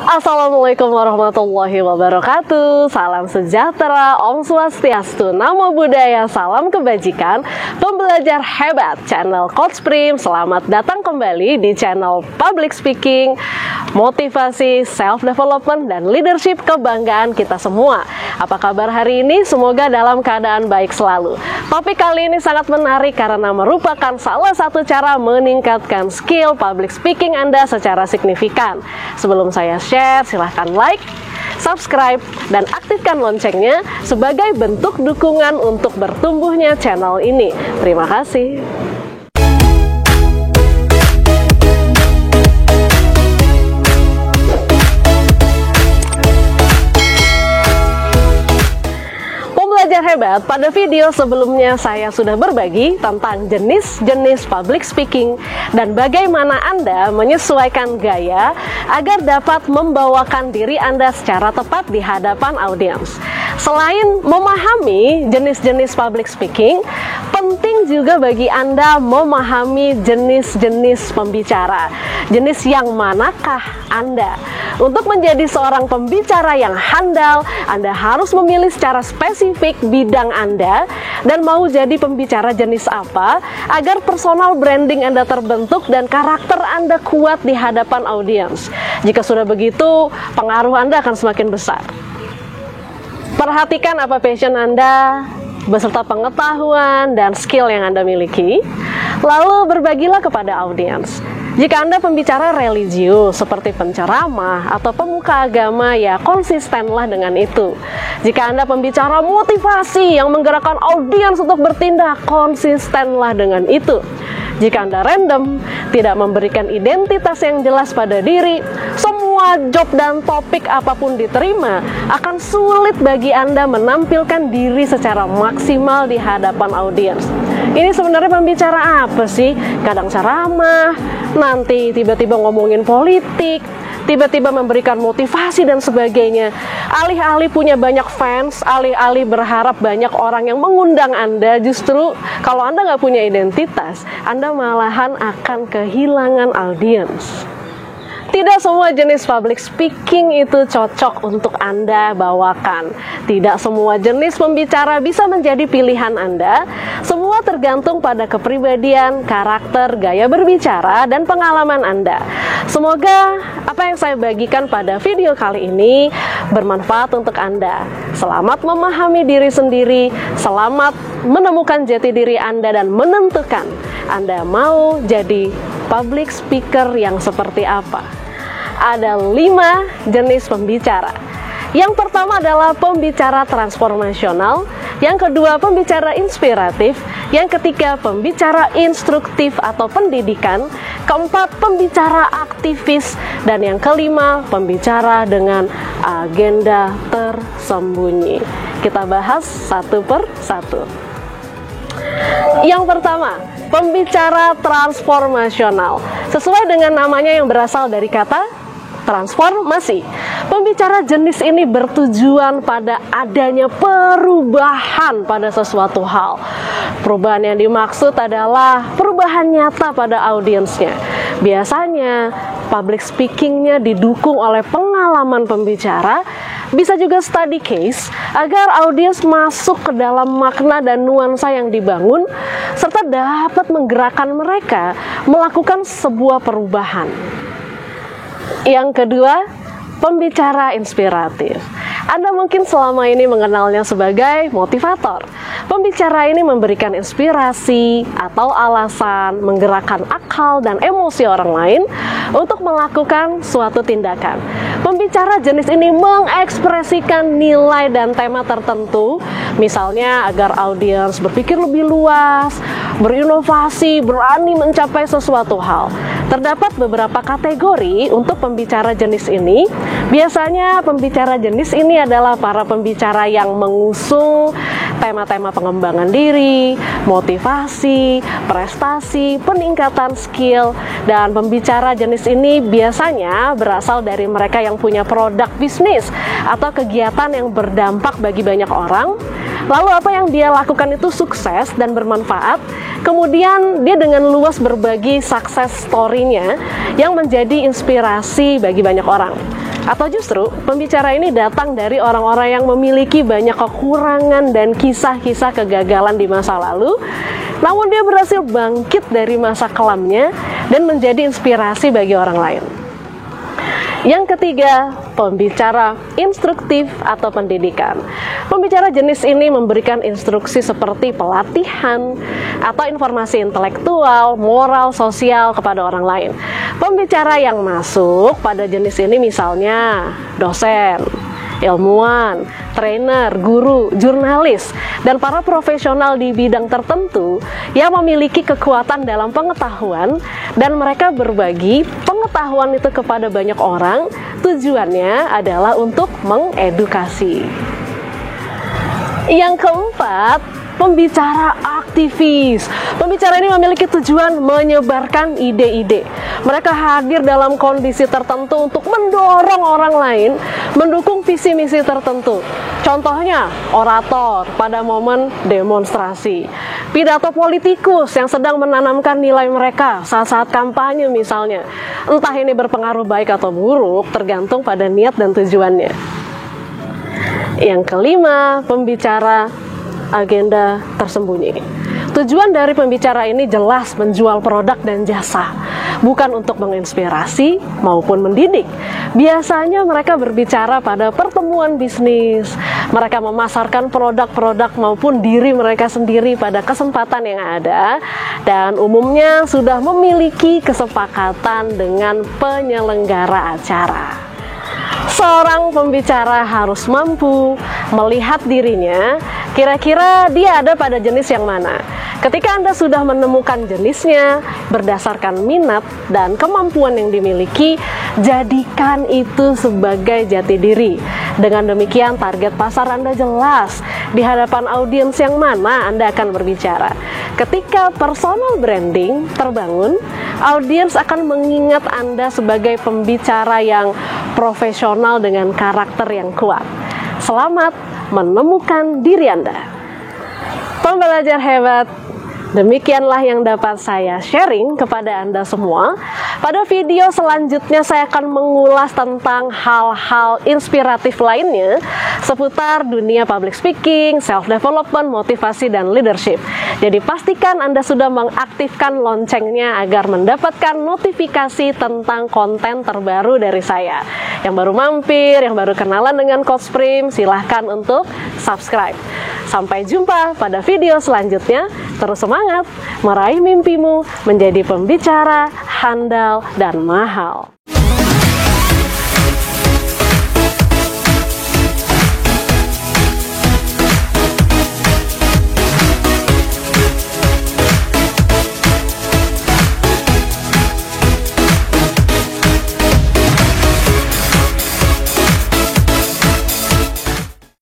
Assalamualaikum warahmatullahi wabarakatuh. Salam sejahtera, Om Swastiastu, Namo Buddhaya, salam kebajikan. Pembelajar hebat channel Coach Prim, selamat datang kembali di channel Public Speaking, motivasi, self development, dan leadership kebanggaan kita semua. Apa kabar hari ini? Semoga dalam keadaan baik selalu. Topik kali ini sangat menarik karena merupakan salah satu cara meningkatkan skill public speaking Anda secara signifikan. Sebelum saya share, silahkan like, subscribe, dan aktifkan loncengnya sebagai bentuk dukungan untuk bertumbuhnya channel ini. Terima kasih. Pembelajar hebat, pada video sebelumnya saya sudah berbagi tentang jenis-jenis public speaking dan bagaimana Anda menyesuaikan gaya agar dapat membawakan diri Anda secara tepat di hadapan audiens. Selain memahami jenis-jenis public speaking, penting juga bagi Anda memahami jenis-jenis pembicara. Jenis yang manakah Anda? Untuk menjadi seorang pembicara yang handal, Anda harus memilih secara spesifik bidang Anda dan mau jadi pembicara jenis apa agar personal branding Anda terbentuk dan karakter Anda kuat di hadapan audiens. Jika sudah begitu, pengaruh Anda akan semakin besar. Perhatikan apa passion Anda beserta pengetahuan dan skill yang Anda miliki, lalu berbagilah kepada audiens. Jika Anda pembicara religius seperti penceramah atau pemuka agama, ya konsistenlah dengan itu. Jika Anda pembicara motivasi yang menggerakkan audiens untuk bertindak, konsistenlah dengan itu. Jika Anda random, tidak memberikan identitas yang jelas pada diri, semua job dan topik apapun diterima, akan sulit bagi Anda menampilkan diri secara maksimal di hadapan audiens. Ini sebenarnya pembicara apa sih? Kadang ceramah, nanti tiba-tiba ngomongin politik, tiba-tiba memberikan motivasi dan sebagainya. Alih-alih punya banyak fans, alih-alih berharap banyak orang yang mengundang Anda, justru kalau Anda nggak punya identitas, Anda malahan akan kehilangan audiens. Tidak semua jenis public speaking itu cocok untuk Anda bawakan. Tidak semua jenis pembicara bisa menjadi pilihan Anda. Semua tergantung pada kepribadian, karakter, gaya berbicara, dan pengalaman Anda. Semoga apa yang saya bagikan pada video kali ini bermanfaat untuk Anda. Selamat memahami diri sendiri, selamat menemukan jati diri Anda dan menentukan Anda mau jadi public speaker yang seperti apa. Ada 5 jenis pembicara. Yang pertama adalah pembicara transformasional, yang kedua pembicara inspiratif, yang ketiga pembicara instruktif atau pendidikan, keempat pembicara aktivis, dan yang kelima pembicara dengan agenda tersembunyi. Kita bahas satu per satu. Yang pertama, pembicara transformasional. Sesuai dengan namanya yang berasal dari kata transformasi. Pembicara jenis ini bertujuan pada adanya perubahan pada sesuatu hal. Perubahan yang dimaksud adalah perubahan nyata pada audiensnya. Biasanya public speakingnya didukung oleh pengalaman pembicara, bisa juga study case agar audiens masuk ke dalam makna dan nuansa yang dibangun serta dapat menggerakkan mereka melakukan sebuah perubahan. Yang kedua, pembicara inspiratif. Anda mungkin selama ini mengenalnya sebagai motivator. Pembicara ini memberikan inspirasi atau alasan, menggerakkan akal dan emosi orang lain untuk melakukan suatu tindakan. Pembicara jenis ini mengekspresikan nilai dan tema tertentu, misalnya agar audiens berpikir lebih luas, berinovasi, berani mencapai sesuatu hal. Terdapat beberapa kategori untuk pembicara jenis ini. Biasanya pembicara jenis ini adalah para pembicara yang mengusung tema-tema pengembangan diri, motivasi, prestasi, peningkatan skill, dan pembicara jenis ini biasanya berasal dari mereka yang punya produk bisnis atau kegiatan yang berdampak bagi banyak orang. Lalu apa yang dia lakukan itu sukses dan bermanfaat, kemudian dia dengan luas berbagi success story-nya yang menjadi inspirasi bagi banyak orang. Atau justru pembicara ini datang dari orang-orang yang memiliki banyak kekurangan dan kisah-kisah kegagalan di masa lalu, namun dia berhasil bangkit dari masa kelamnya dan menjadi inspirasi bagi orang lain. Yang ketiga, pembicara instruktif atau pendidikan. Pembicara jenis ini memberikan instruksi seperti pelatihan atau informasi intelektual, moral, sosial kepada orang lain. Pembicara yang masuk pada jenis ini misalnya dosen, ilmuwan, trainer, guru, jurnalis, dan para profesional di bidang tertentu yang memiliki kekuatan dalam pengetahuan dan mereka berbagi pengetahuan itu kepada banyak orang. Tujuannya adalah untuk mengedukasi. Yang keempat, pembicara aktivis. Pembicara ini memiliki tujuan menyebarkan ide-ide. Mereka hadir dalam kondisi tertentu untuk mendorong orang lain mendukung visi misi tertentu. Contohnya, orator pada momen demonstrasi, pidato politikus yang sedang menanamkan nilai mereka saat-saat kampanye misalnya. Entah ini berpengaruh baik atau buruk, tergantung pada niat dan tujuannya. Yang kelima, pembicara agenda tersembunyi. Tujuan dari pembicara ini jelas menjual produk dan jasa, bukan untuk menginspirasi maupun mendidik. Biasanya mereka berbicara pada pertemuan bisnis, mereka memasarkan produk-produk maupun diri mereka sendiri pada kesempatan yang ada, dan umumnya sudah memiliki kesepakatan dengan penyelenggara acara. Seorang pembicara harus mampu melihat dirinya, kira-kira dia ada pada jenis yang mana. Ketika Anda sudah menemukan jenisnya, berdasarkan minat dan kemampuan yang dimiliki, jadikan itu sebagai jati diri. Dengan demikian, target pasar Anda jelas, di hadapan audiens yang mana Anda akan berbicara. Ketika personal branding terbangun, audiens akan mengingat Anda sebagai pembicara yang profesional dengan karakter yang kuat. Selamat menemukan diri Anda. Pembelajar hebat, demikianlah yang dapat saya sharing kepada Anda semua. Pada video selanjutnya saya akan mengulas tentang hal-hal inspiratif lainnya seputar dunia public speaking, self-development, motivasi, dan leadership. Jadi pastikan Anda sudah mengaktifkan loncengnya agar mendapatkan notifikasi tentang konten terbaru dari saya. Yang baru mampir, yang baru kenalan dengan Coach Prim, silahkan untuk subscribe. Sampai jumpa pada video selanjutnya. Terus semangat meraih mimpimu menjadi pembicara handal dan mahal.